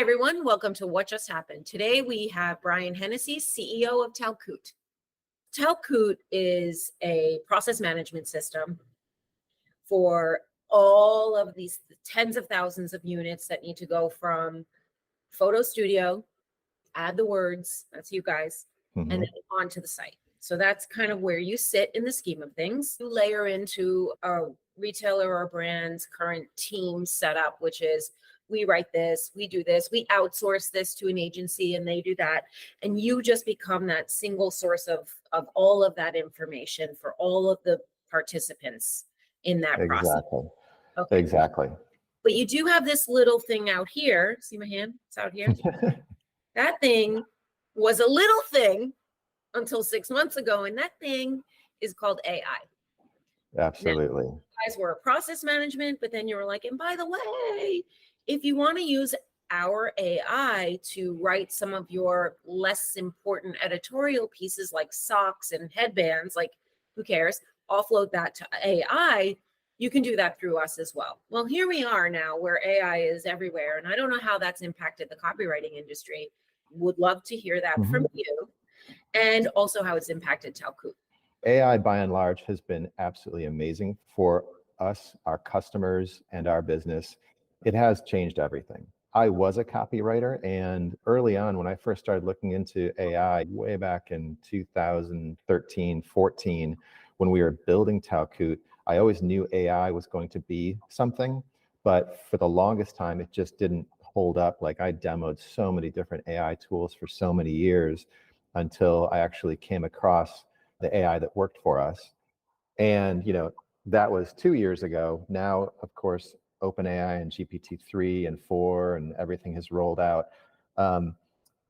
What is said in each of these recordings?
everyone. Welcome to What Just Happened. Today we have Brian Hennessy, CEO of Talkoot. Talkoot is a process management system for all of these tens of thousands of units that need to go from photo studio, add the words, that's you guys, and then onto the site. So that's kind of where you sit in the scheme of things. You layer into a retailer or brand's current team setup, which is we write this, we do this, we outsource this to an agency and they do that. And you just become that single source of all of that information for all of the participants in that process. Okay. Exactly. But you do have this little thing out here. See my hand? It's out here. That thing was a little thing until 6 months ago. And that thing is called AI. Absolutely. Now, you guys were a process management, but then you were like, and by the way, if you want to use our AI to write some of your less important editorial pieces like socks and headbands, like who cares, offload that to AI, you can do that through us as well. Well, here we are now where AI is everywhere. And I don't know how that's impacted the copywriting industry. Would love to hear that from you, and also how it's impacted Talkoot. AI by and large has been absolutely amazing for us, our customers, and our business. It has changed everything. I was a copywriter, and early on when I first started looking into AI way back in 2013, 14, when we were building Talkoot, I always knew AI was going to be something, but for the longest time, it just didn't hold up. Like I demoed so many different AI tools for so many years until I actually came across the AI that worked for us. And, that was 2 years ago. Now, of course, OpenAI and GPT-3 and 4 and everything has rolled out.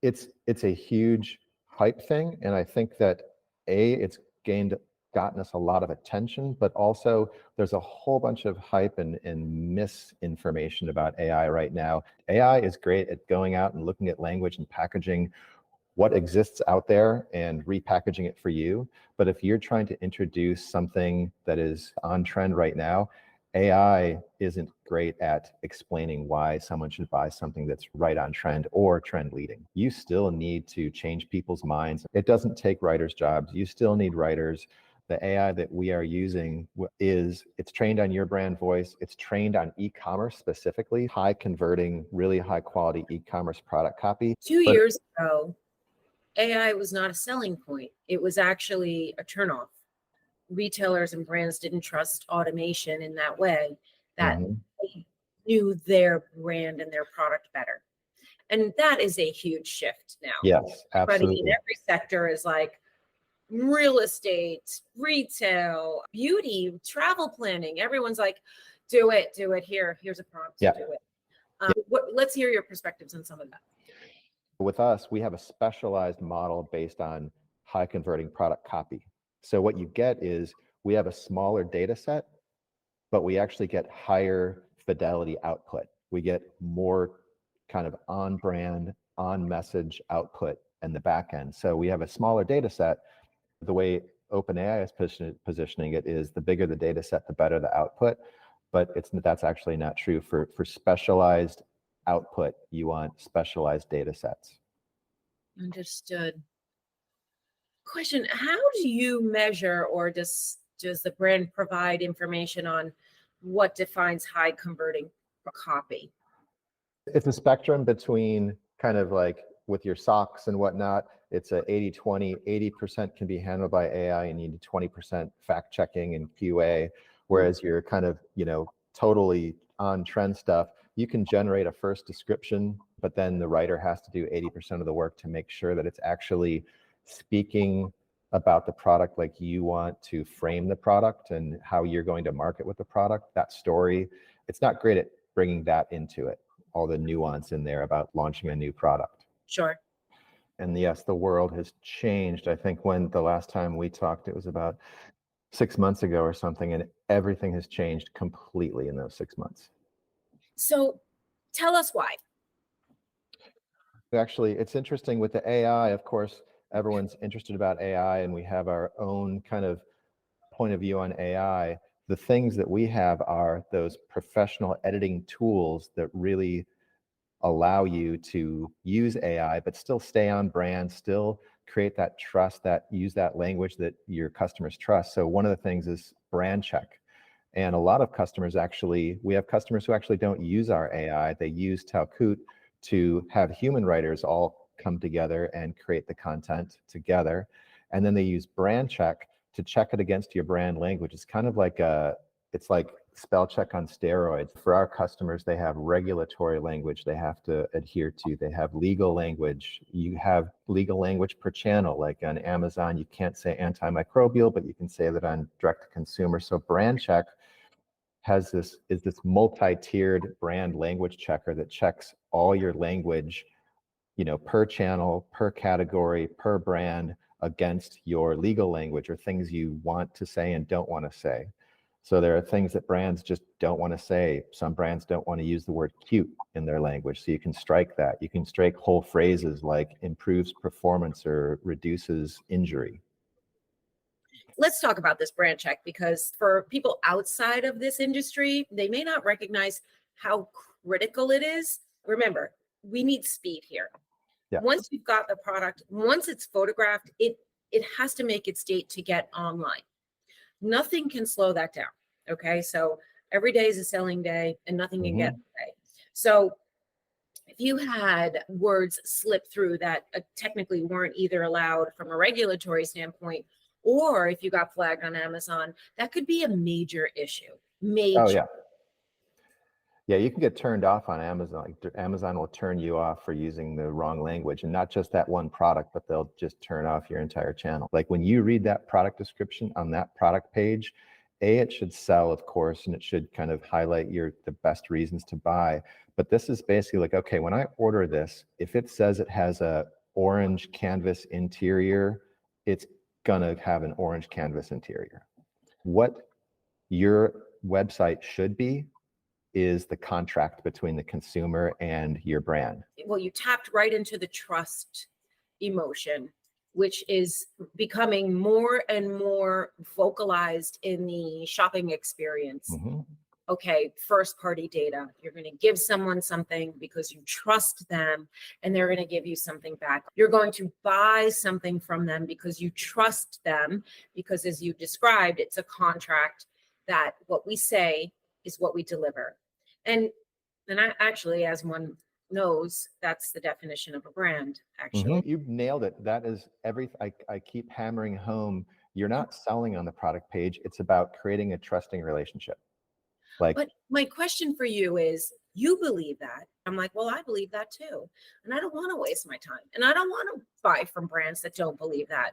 It's a huge hype thing. And I think that it's gotten us a lot of attention, but also there's a whole bunch of hype and misinformation about AI right now. AI is great at going out and looking at language and packaging what exists out there and repackaging it for you. But if you're trying to introduce something that is on trend right now, AI isn't great at explaining why someone should buy something that's right on trend or trend leading. You still need to change people's minds. It doesn't take writers' jobs. You still need writers. The AI that we are using it's trained on your brand voice. It's trained on e-commerce specifically, high converting, really high quality e-commerce product copy. 2 years ago, AI was not a selling point. It was actually a turnoff. Retailers and brands didn't trust automation in that way, that they knew their brand and their product better. And that is a huge shift now. Yes, absolutely. Everybody in every sector is like real estate, retail, beauty, travel planning. Everyone's like, do it here. Here's a prompt to do it. Let's hear your perspectives on some of that. With us, we have a specialized model based on high converting product copy. So what you get is we have a smaller data set, but we actually get higher fidelity output. We get more kind of on brand, on message output in the back end. So we have a smaller data set. The way OpenAI is positioning it is the bigger the data set, the better the output. But that's actually not true. For specialized output, you want specialized data sets. Understood. Question, how do you measure, or does the brand provide information on what defines high converting copy? It's a spectrum between kind of like with your socks and whatnot, it's a 80-20, 80% can be handled by AI and you need 20% fact checking and QA. Whereas you're kind of, totally on trend stuff, you can generate a first description, but then the writer has to do 80% of the work to make sure that it's actually speaking about the product like you want to frame the product and how you're going to market with the product, that story. It's not great at bringing that into it, all the nuance in there about launching a new product. Sure. And yes, the world has changed. I think when the last time we talked, it was about 6 months ago or something, and everything has changed completely in those 6 months. So tell us why. Actually, it's interesting with the AI, of course, everyone's interested about AI and we have our own kind of point of view on AI. The things that we have are those professional editing tools that really allow you to use AI, but still stay on brand, still create that trust, that use that language that your customers trust. So one of the things is brand check. And a lot of customers actually, we have customers who actually don't use our AI. They use Talkoot to have human writers all come together and create the content together. And then they use brand check to check it against your brand language. It's kind of like it's like spell check on steroids. For our customers, they have regulatory language they have to adhere to. They have legal language. You have legal language per channel. Like on Amazon, you can't say antimicrobial, but you can say that on direct to consumer. So brand check is this multi-tiered brand language checker that checks all your language, per channel, per category, per brand against your legal language or things you want to say and don't want to say. So there are things that brands just don't want to say. Some brands don't want to use the word cute in their language. So you can strike that. You can strike whole phrases like improves performance or reduces injury. Let's talk about this brand check, because for people outside of this industry, they may not recognize how critical it is. Remember, we need speed here. Yeah. Once you've got the product, once it's photographed, it has to make its date to get online. Nothing can slow that down. Okay. So every day is a selling day and nothing can get away. So if you had words slip through that technically weren't either allowed from a regulatory standpoint, or if you got flagged on Amazon, that could be a major issue. Major. Oh, yeah. Yeah, you can get turned off on Amazon. Like Amazon will turn you off for using the wrong language, and not just that one product, but they'll just turn off your entire channel. Like when you read that product description on that product page, it should sell, of course, and it should kind of highlight the best reasons to buy. But this is basically like, okay, when I order this, if it says it has a orange canvas interior, it's gonna have an orange canvas interior. What your website should be is the contract between the consumer and your brand. Well, you tapped right into the trust emotion, which is becoming more and more vocalized in the shopping experience. Okay, first party data. You're going to give someone something because you trust them and they're going to give you something back. You're going to buy something from them because you trust them, because as you described, it's a contract that what we say is what we deliver. And I actually, as one knows, that's the definition of a brand, actually. You've nailed it. That is everything. I keep hammering home. You're not selling on the product page. It's about creating a trusting relationship. But my question for you is, you believe that. I'm like, well, I believe that too. And I don't want to waste my time. And I don't want to buy from brands that don't believe that.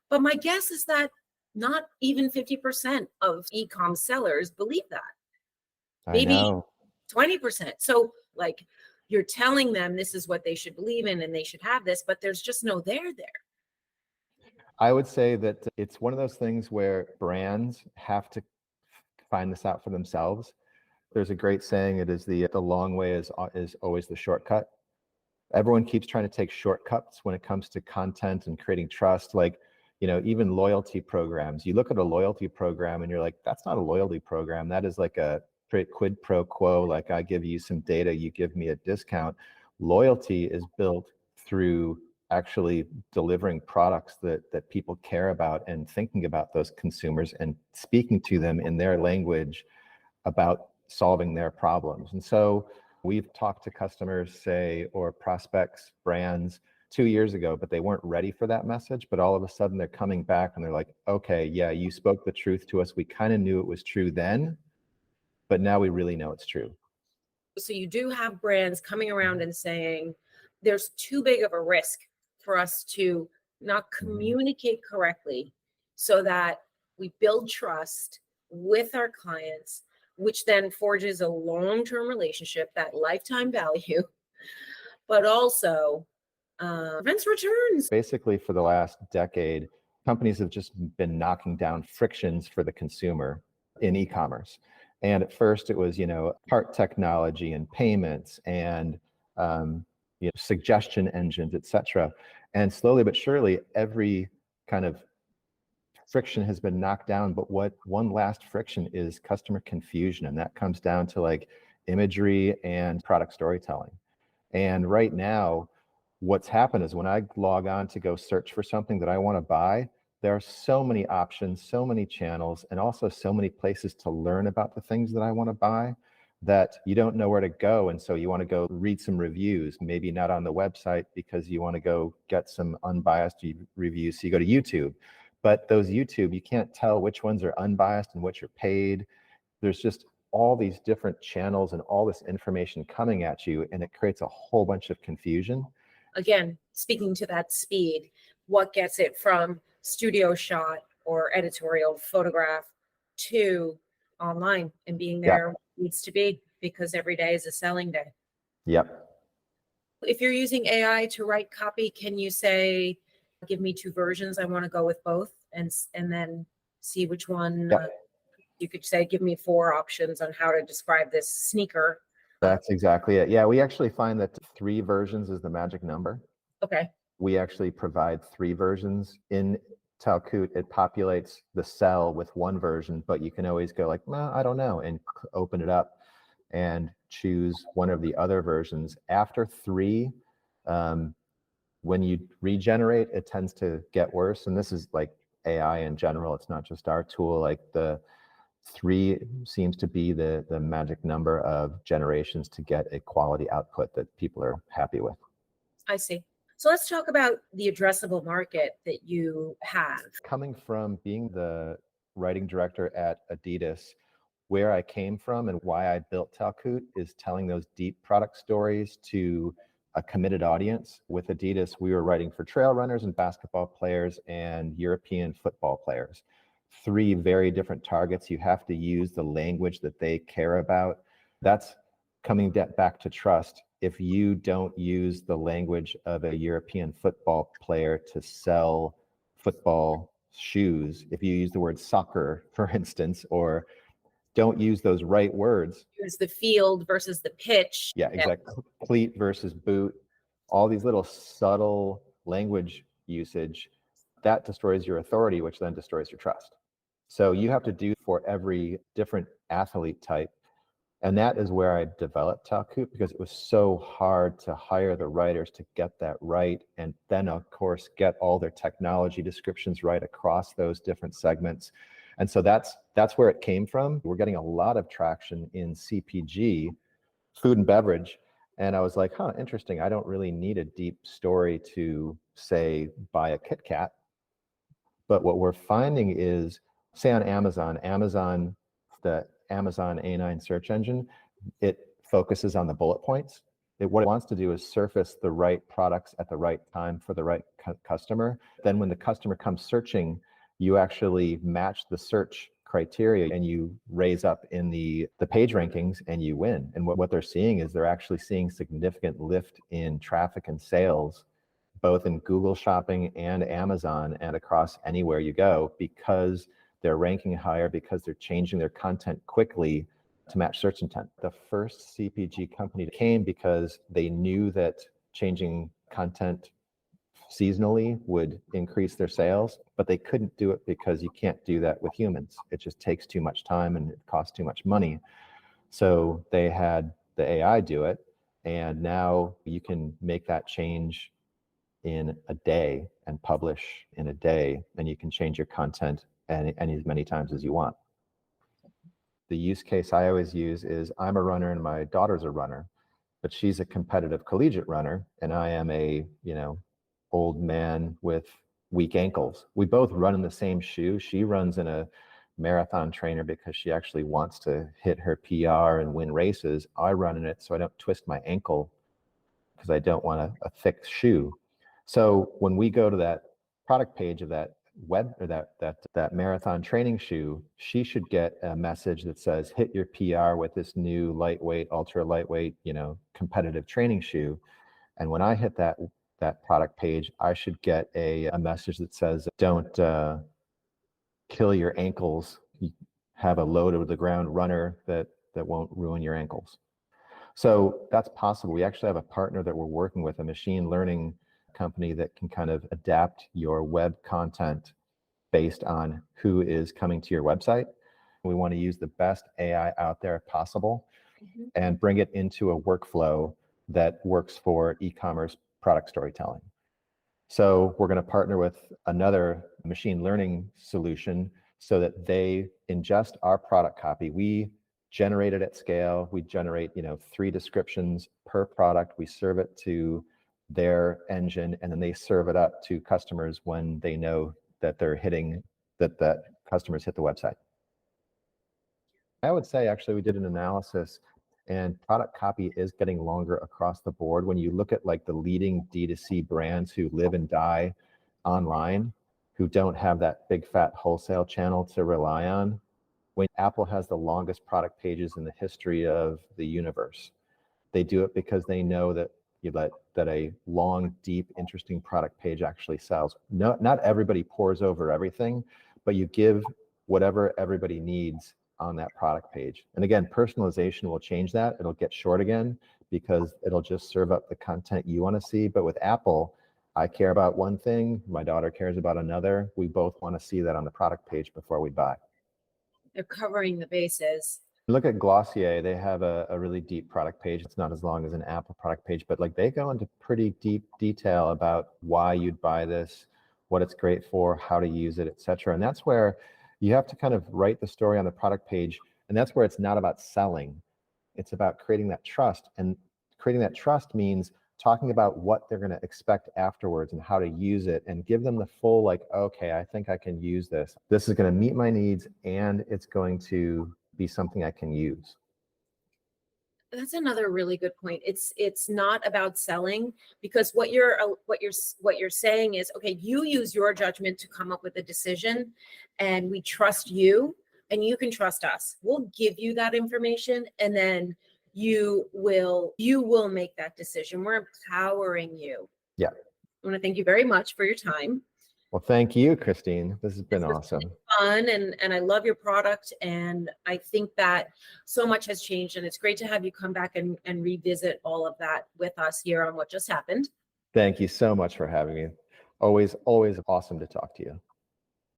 But my guess is that not even 50% of e-com sellers believe that. Maybe 20%. So like, you're telling them this is what they should believe in and they should have this, but there's just no there. I would say that it's one of those things where brands have to find this out for themselves. There's a great saying, it is the long way is always the shortcut. Everyone keeps trying to take shortcuts when it comes to content and creating trust. Like, even loyalty programs. You look at a loyalty program and you're like, that's not a loyalty program. That is like a quid pro quo. Like, I give you some data, you give me a discount. Loyalty is built through actually delivering products that people care about and thinking about those consumers and speaking to them in their language about solving their problems. And so we've talked to customers, or prospects, brands 2 years ago, but they weren't ready for that message. But all of a sudden they're coming back and they're like, okay, yeah, you spoke the truth to us. We kind of knew it was true then, but now we really know it's true. So you do have brands coming around and saying, there's too big of a risk for us to not communicate correctly so that we build trust with our clients, which then forges a long-term relationship, that lifetime value, but also prevents returns. Basically, for the last decade, companies have just been knocking down frictions for the consumer in e-commerce. And at first it was, part technology and payments and suggestion engines, et cetera. And slowly but surely, every kind of friction has been knocked down. But what one last friction is customer confusion. And that comes down to like imagery and product storytelling. And right now, what's happened is when I log on to go search for something that I want to buy, there are so many options, so many channels, and also so many places to learn about the things that I want to buy that you don't know where to go. And so you want to go read some reviews, maybe not on the website because you want to go get some unbiased reviews. So you go to YouTube, but those YouTube, you can't tell which ones are unbiased and which are paid. There's just all these different channels and all this information coming at you, and it creates a whole bunch of confusion. Again, speaking to that speed, what gets it from studio shot or editorial photograph to online and being there needs to be, because every day is a selling day. Yep. If you're using AI to write copy, can you say, give me two versions, I want to go with both, and then see which one? You could say, give me 4 options on how to describe this sneaker. That's exactly it. Yeah, we actually find that 3 versions is the magic number. Okay. We actually provide 3 versions in Talkoot. It populates the cell with 1 version, but you can always go like, well, I don't know, and open it up and choose one of the other versions. After 3, when you regenerate, it tends to get worse. And this is like AI in general. It's not just our tool. Like the 3 seems to be the magic number of generations to get a quality output that people are happy with. I see. So let's talk about the addressable market that you have. Coming from being the writing director at Adidas, where I came from and why I built Talkoot is telling those deep product stories to a committed audience. With Adidas, we were writing for trail runners and basketball players and European football players. 3 very different targets. You have to use the language that they care about. That's coming back to trust. If you don't use the language of a European football player to sell football shoes, if you use the word soccer, for instance, or don't use those right words. Use the field versus the pitch. Yeah, exactly. Cleat versus boot, all these little subtle language usage, that destroys your authority, which then destroys your trust. So you have to do for every different athlete type. And that is where I developed Talkoot, because it was so hard to hire the writers to get that right. And then, of course, get all their technology descriptions right across those different segments. And so that's where it came from. We're getting a lot of traction in CPG, food and beverage. And I was like, interesting. I don't really need a deep story to, say, buy a Kit Kat. But what we're finding is, say on Amazon, the Amazon A9 search engine, it focuses on the bullet points. What it wants to do is surface the right products at the right time for the right customer. Then when the customer comes searching, you actually match the search criteria and you raise up in the page rankings and you win. And what they're seeing is they're actually seeing significant lift in traffic and sales, both in Google Shopping and Amazon and across anywhere you go, because they're ranking higher, because they're changing their content quickly to match search intent. The first CPG company came because they knew that changing content seasonally would increase their sales, but they couldn't do it because you can't do that with humans. It just takes too much time and it costs too much money. So they had the AI do it, and now you can make that change in a day and publish in a day, and you can change your content and as many times as you want. The use case I always use is, I'm a runner and my daughter's a runner, but she's a competitive collegiate runner and I am a, old man with weak ankles. We both run in the same shoe. She runs in a marathon trainer because she actually wants to hit her PR and win races. I run in it so I don't twist my ankle because I don't want a thick shoe. So when we go to that product page of that web or that marathon training shoe, she should get a message that says, hit your PR with this new lightweight, ultra lightweight, competitive training shoe. And when I hit that product page, I should get a message that says, don't kill your ankles. You have a low to the ground runner that won't ruin your ankles. So that's possible. We actually have a partner that we're working with, a machine learning company that can kind of adapt your web content based on who is coming to your website. We want to use the best AI out there possible and bring it into a workflow that works for e-commerce product storytelling. So we're going to partner with another machine learning solution so that they ingest our product copy. We generate it at scale. We generate, 3 descriptions per product. We serve it to their engine, and then they serve it up to customers when they know that that customers hit the website. I would say actually we did an analysis, and product copy is getting longer across the board. When you look at like the leading D2C brands who live and die online, who don't have that big fat wholesale channel to rely on, when Apple has the longest product pages in the history of the universe, they do it because they know that that a long, deep, interesting product page actually sells. No, not everybody pores over everything, but you give whatever everybody needs on that product page. And again, personalization will change that. It'll get short again because it'll just serve up the content you want to see. But with Apple, I care about one thing, my daughter cares about another. We both want to see that on the product page before we buy. They're covering the bases. Look at Glossier. They have a really deep product page. It's not as long as an Apple product page, but like they go into pretty deep detail about why you'd buy this, what it's great for, how to use it, etc. And that's where you have to kind of write the story on the product page. And that's where it's not about selling. It's about creating that trust. And creating that trust means talking about what they're going to expect afterwards and how to use it, and give them the full, like, okay, I think I can use this. This is going to meet my needs, and it's going to be something I can use. That's another really good point. It's not about selling, because what you're saying is, okay, you use your judgment to come up with a decision, and we trust you, and you can trust us. We'll give you that information, and then you will make that decision. We're empowering you. Yeah. I want to thank you very much for your time. Well, thank you, Christine. This has been awesome. Fun, and I love your product, and I think that so much has changed, and it's great to have you come back and revisit all of that with us here on What Just Happened. Thank you so much for having me. Always awesome to talk to you.